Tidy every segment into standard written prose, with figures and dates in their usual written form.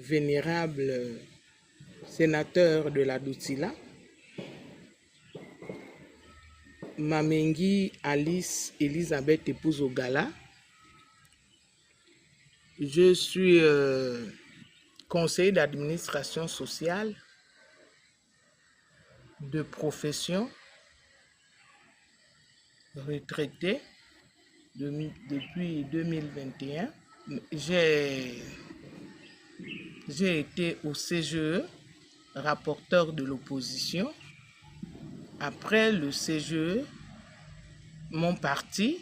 vénérable sénateur de la Doutila, Mamengi Alice Elisabeth épouse Ogala. Je suis conseiller d'administration sociale de profession, retraité depuis 2021. J'ai été au CGE, rapporteur de l'opposition. Après le CGE, mon parti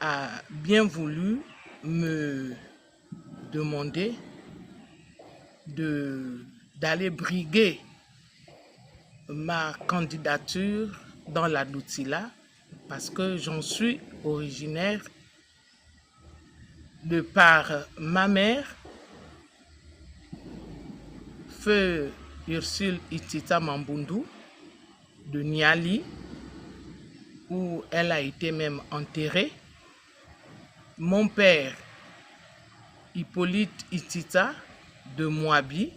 a bien voulu me demander d'aller briguer ma candidature dans la Doutila parce que j'en suis originaire de par ma mère, Feu Ursule Itita Mambundu de Niali, où elle a été même enterrée. Mon père, Hippolyte Itita de Moabi,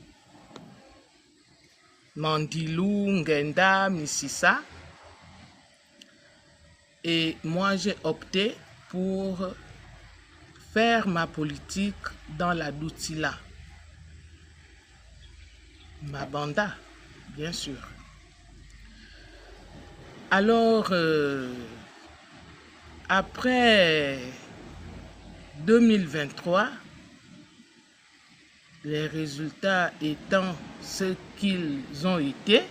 Mandilou, Ngenda, Mississa. Et moi, j'ai opté pour faire ma politique dans la Doutila. Ma banda, bien sûr. Alors, après 2023, les résultats étant ce qu'ils ont été,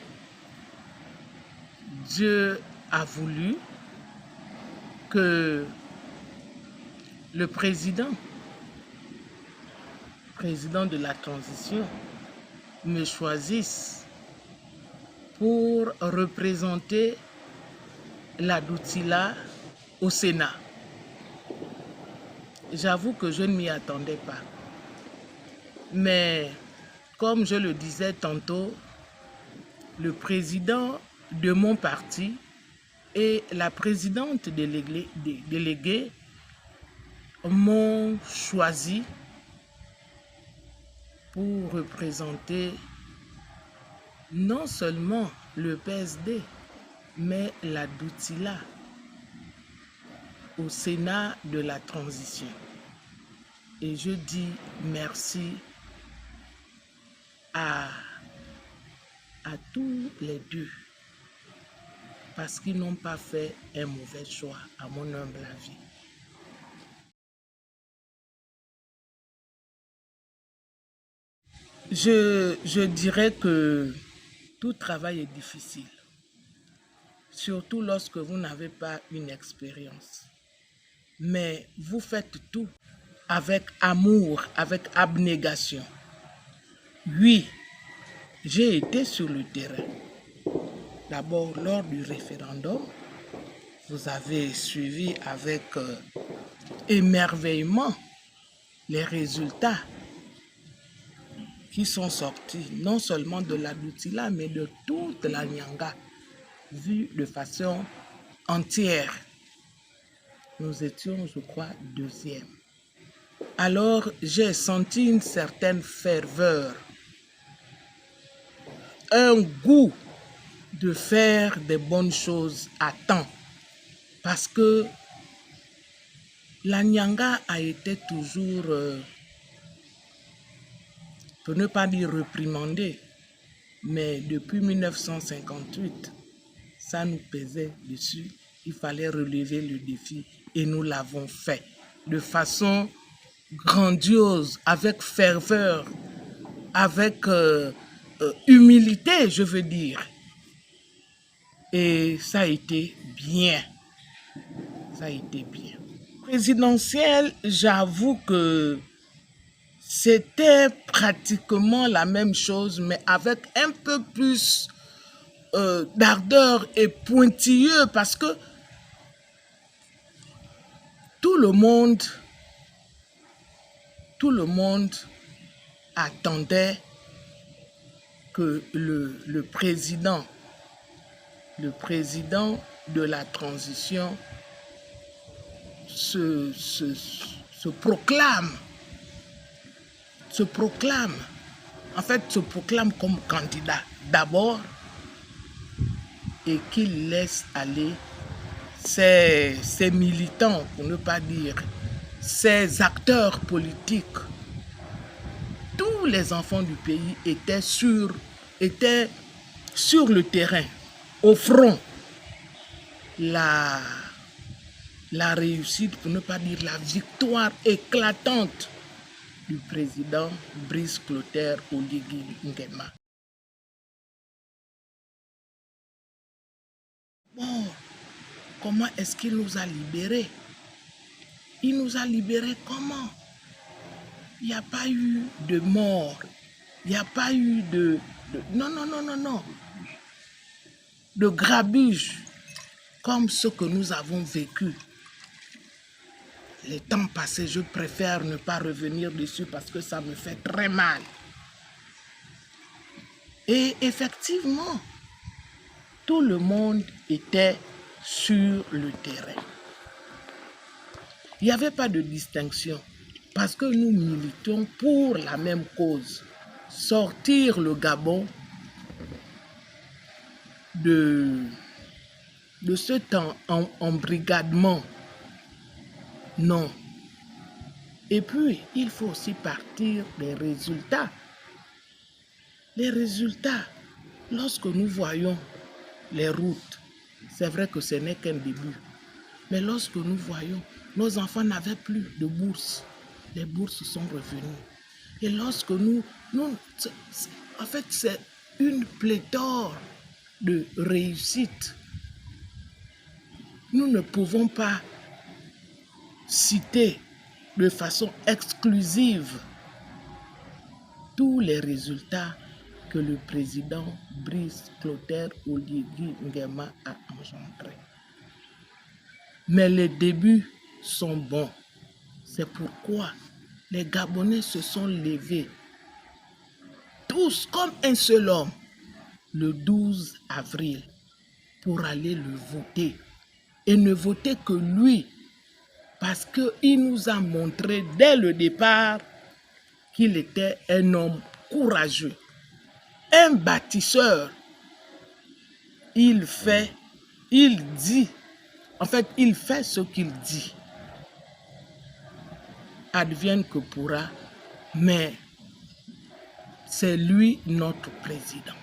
Dieu a voulu que le président de la transition me choisisse pour représenter la Doutila au Sénat. J'avoue que je ne m'y attendais pas. Mais comme je le disais tantôt, le président de mon parti et la présidente déléguée m'ont choisi pour représenter non seulement le PSD, mais la Doutila au Sénat de la transition. Et je dis merci à tous les deux, parce qu'ils n'ont pas fait un mauvais choix, à mon humble avis. Je dirais que tout travail est difficile, surtout lorsque vous n'avez pas une expérience. Mais vous faites tout avec amour, avec abnégation. Oui, j'ai été sur le terrain. D'abord, lors du référendum, vous avez suivi avec émerveillement les résultats qui sont sortis, non seulement de la Doutila, mais de toute la Nyanga, vue de façon entière. Nous étions, je crois, deuxième. Alors, j'ai senti une certaine ferveur, un goût de faire des bonnes choses à temps. Parce que la Nyanga a été toujours, pour ne pas dire réprimandée, mais depuis 1958, ça nous pesait dessus. Il fallait relever le défi et nous l'avons fait de façon grandiose, avec ferveur, avec humilité, je veux dire. Et ça a été bien. Ça a été bien. Présidentielle, j'avoue que c'était pratiquement la même chose, mais avec un peu plus d'ardeur et pointilleux, parce que tout le monde attendait que le président de la transition se proclame se proclame, comme candidat d'abord et qu'il laisse aller ses militants, pour ne pas dire ses acteurs politiques. Tous les enfants du pays étaient sur le terrain, au front. La réussite, pour ne pas dire la victoire éclatante du président Brice Clotaire Oligui Nguema. Bon, comment est-ce qu'il nous a libérés? Il nous a libérés comment? Il n'y a pas eu de mort. Il n'y a pas eu de... Non. De grabuge comme ce que nous avons vécu. Les temps passés, je préfère ne pas revenir dessus parce que ça me fait très mal. Et effectivement, tout le monde était sur le terrain. Il n'y avait pas de distinction parce que nous militions pour la même cause. Sortir le Gabon de cet embrigadement. Non. Et puis, il faut aussi partir des résultats. Les résultats, lorsque nous voyons les routes, c'est vrai que ce n'est qu'un début. Mais lorsque nous voyons, nos enfants n'avaient plus de bourses. Les bourses sont revenues. Et lorsque en fait, c'est une pléthore de réussites. Nous ne pouvons pas citer de façon exclusive tous les résultats que le président Brice Clotaire Oligui Nguema a engendrés. Mais les débuts sont bons. C'est pourquoi les Gabonais se sont levés, tous comme un seul homme, le 12 avril, pour aller le voter. Et ne voter que lui, parce qu'il nous a montré dès le départ qu'il était un homme courageux, un bâtisseur. Il fait ce qu'il dit. Advienne que pourra, mais c'est lui notre président.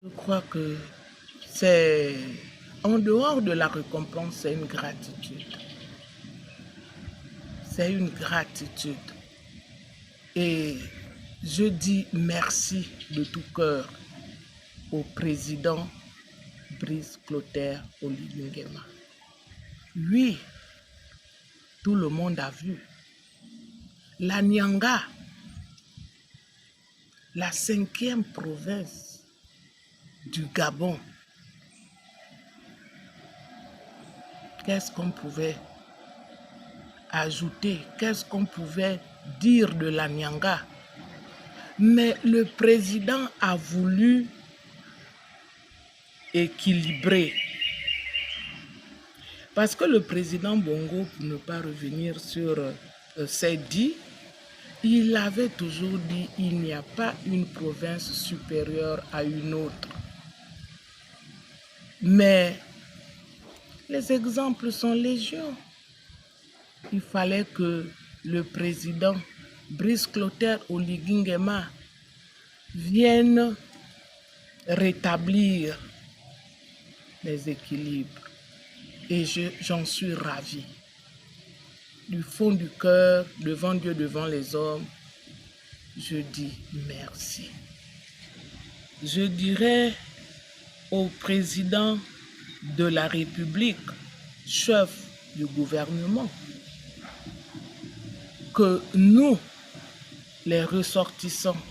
Je crois que c'est, en dehors de la récompense, c'est une gratitude. C'est une gratitude. Et je dis merci de tout cœur au président Brice Clotaire Oligui Nguema. Lui, tout le monde a vu. La Nyanga, la 5e province du Gabon. Qu'est-ce qu'on pouvait ajouter? Qu'est-ce qu'on pouvait dire de la Nyanga? Mais le président a voulu équilibrer. Parce que le président Bongo, pour ne pas revenir sur ses dits, il avait toujours dit qu'il n'y a pas une province supérieure à une autre. Mais les exemples sont légion. Il fallait que le président Brice Clotaire Oligui Nguema vienne rétablir les équilibres. Et j'en suis ravi. Du fond du cœur, devant Dieu, devant les hommes, je dis merci. Je dirais au président de la République, chef du gouvernement, que nous, les ressortissants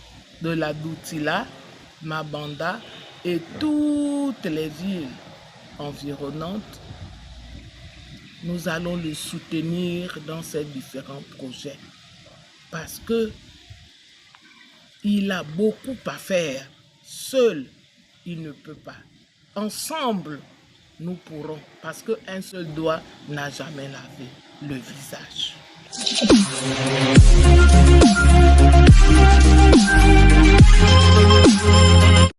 de la Doutila, Mabanda et toutes les villes environnantes, nous allons le soutenir dans ses différents projets parce que il a beaucoup à faire. Seul, il ne peut pas. Ensemble, nous pourrons, parce qu'un seul doigt n'a jamais lavé le visage.